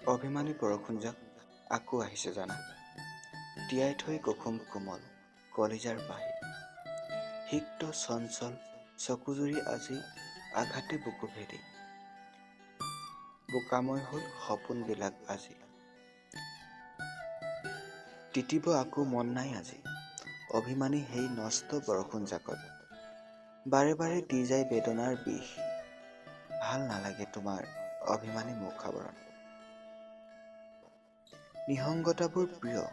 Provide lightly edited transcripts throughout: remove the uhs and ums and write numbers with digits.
অভিমানী বৰষুণজাক আকৌ আহিছে জানা, তিয়াই থৈ কুসুম কোমল কলিজাৰ বাহি। সিক্ত চঞ্চল চকুজুৰি আজি আঘাতে বুকু ভেদি। বোকাময় হল সপোনবিলাক আজি। তিতিব আকৌ মন নাই আজি, অভিমানী সেই নষ্ট বৰষুণজাকত। বাৰে বাৰে দি যায় বেদনাৰ বিষ, ভাল নালাগে তোমাৰ অভিমানী মুখাৱৰণ। নিসংগতাবোৰ প্ৰিয়,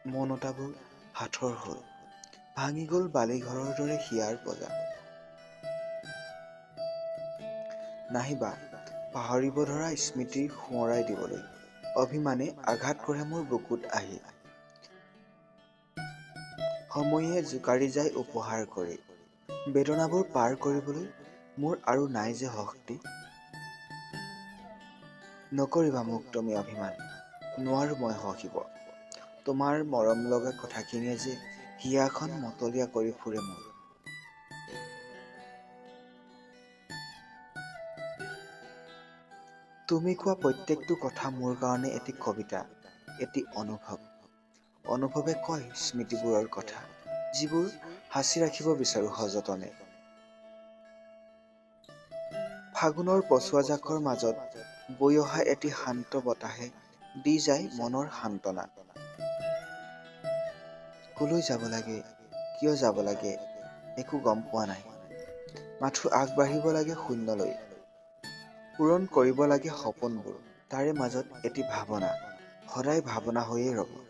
মৌনতাবোৰ হাঠৰ হল। ভাঙি গল বালিঘৰৰ দৰে হিয়াৰ বজা। নাহিবা পাহৰিব ধৰা স্মৃতি সোঁৱৰাই দিবলৈ, অভিমানে আঘাত কৰে মোৰ বুকুত আহি। সময়ে জোকাৰি যায় উপহাৰ কৰি, বেদনাবোৰ পাৰ কৰিবলৈ মোৰ আৰু নাই যে শক্তি। নকৰিবা মোক তুমি অভিমান, নোৱাৰো মই সহিব। তোমাৰ মৰম লগা কথাখিনিয়ে যে হিয়াখন মতলীয়া কৰি ফুৰে মোৰ। তুমি কোৱা প্ৰত্যেকটো কথা মোৰ কাৰণে এটি কবিতা, এটি অনুভৱ। অনুভৱে কয় স্মৃতিবোৰৰ কথা, যিবোৰ সাঁচি ৰাখিব বিচাৰো সযতনে। ফাগুনৰ পছোৱা জাকৰ মাজত বৈ অহা এটি শান্ত বতাহে দি যায় মনৰ সান্তনা। কলৈ যাব লাগে, কিয় যাব লাগে, একো গম পোৱা নাই। মাথো আগবাঢ়িব লাগে শূন্যলৈ, পূৰণ কৰিব লাগে সপোনবোৰ। তাৰে মাজত এটি ভাৱনা, সদায় ভাৱনা হৈয়ে ৰব।